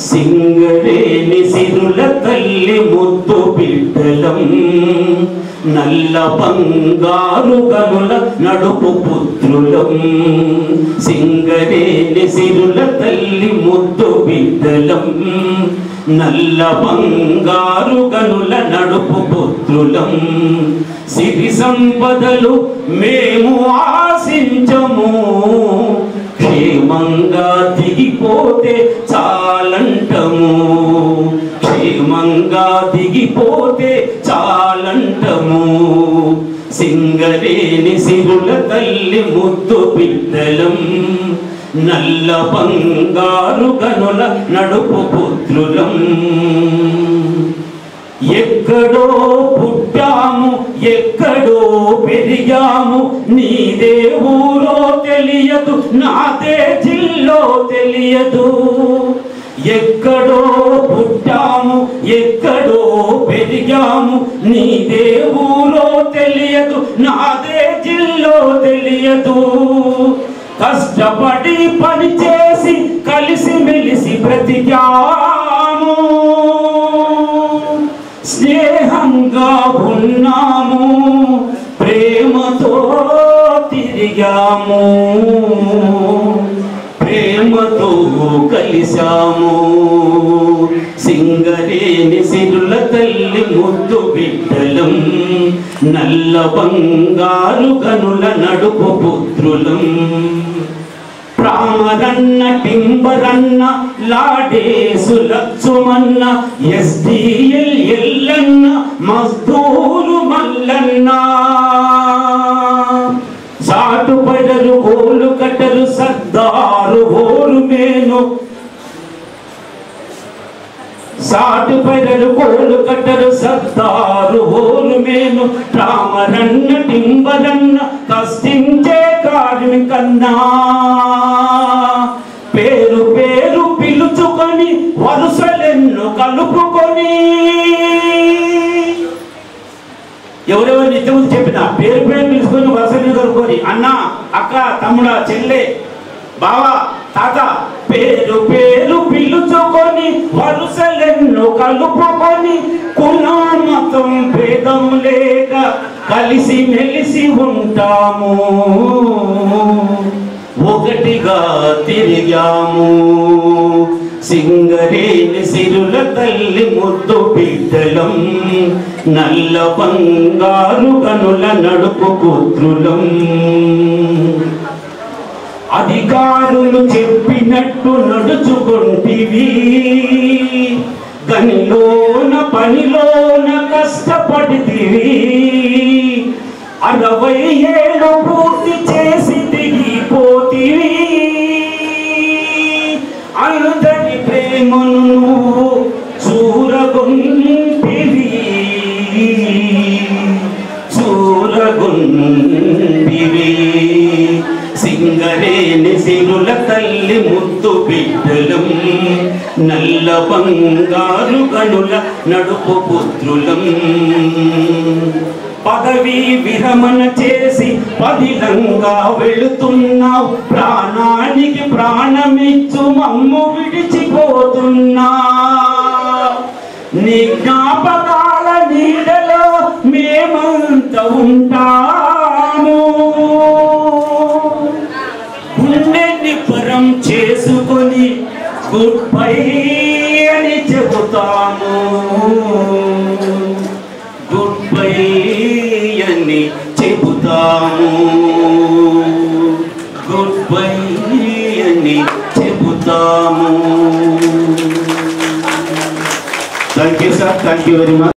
సింగరేణి సిరుల తల్లి ముద్దు బిడ్డలం నల్ల బంగారు గనుల నడుపు పుత్రులం సింగరేణి సిరుల తల్లి ముద్దు బిడ్డలం నల్ల బంగారు గనుల నడుపు పుత్రులం సిరి సంపదలు మేము ఆశించము క్షేమంగా దిగిపోతే చాలంటము క్షేమంగా దిగిపోతే చాలంటము సింగరేణి సిరుల తల్లి ముద్దు బిడ్డలం నల్ల బంగారు గనుల నడుపు పుత్రులం ఎక్కడో పుట్టాము ఎక్కడో పెరిగాము నీదే ఊరో తెలియదు నాదే జిల్లో తెలియదు ఎక్కడో పుట్టాము ఎక్కడో పెరిగాము నీదే ఊరో తెలియదు నాదే జిల్లో తెలియదు కష్టపడి పని చేసి కలిసి మెలిసి బ్రతికాము స్నేహంగా ఉన్నాము ప్రేమతో తిరిగాము ప్రేమతో కలిశాము సింగరేణి సిరుల తల్లి ముద్దు బిడ్డలం నల్ల బంగారు గనుల నడుపు పుత్రులం ప్రామరన్న టింబరన్న లాడేసు లక్ష్మన్న ఎస్డిఎల్ ఎల్లన్న మజ్దూరు మల్లన్న సాటు పడరు గోలు కట్టరు సర్దారు ఓరు మేను సాటు పడరు గోలు కట్టరు సర్దారు ఓరు మేను రామరన్న టింబరన్న కష్టించే కార్మికన్నా పేరు పేరు పిలుచుకొని వరుసలెన్ను కలుపుకొని ఎవరెవరు నిత్యం చెప్పిన పేరు పేరు పిలుచుకొని వరుసలు కలుపుకొని అన్న అక్క తమ్ముడ చెల్లె బావ తాత పేరు పేరు పిలుచుకొని వరుసలెన్ను కలుపుకొని కులం మతం భేదం లేక కలిసి మెలిసి ఉంటాము ఒకటిగా తిరిగాము సింగరేణి సిరుల తల్లి ముద్దు బిడ్డలం నల్ల బంగారు గనుల నడుపు పుత్రులం అధికారులు చెప్పినట్టు నడుచుకుంటివి గనిలోన పనిలోన కష్టపడితివి 60 ఏళ్ళు పూర్తి చేసి దిగిపోతివి అందరి ప్రేమను నువ్వు చూరగొంటివి సింగరేణి సిరుల తల్లి ముద్దు బిడ్డలం నల్ల బంగారు గనుల నడుపు పుత్రులం పదవి విరమణ చేసి పదిలంగా వెళుతున్నావు ప్రాణానికి ప్రాణమిచ్చు మమ్ము విడిచిపోతున్నా నీ జ్ఞాపకాల నీడలో మేమంత ఉంటాము గుండెని పరం చేసుకొని గుడ్ బై అని చెబుతాము గుడ్ బై అని చెబుతాము గుడ్ బై అని చెబుతాము. Thank you sir, thank you very much.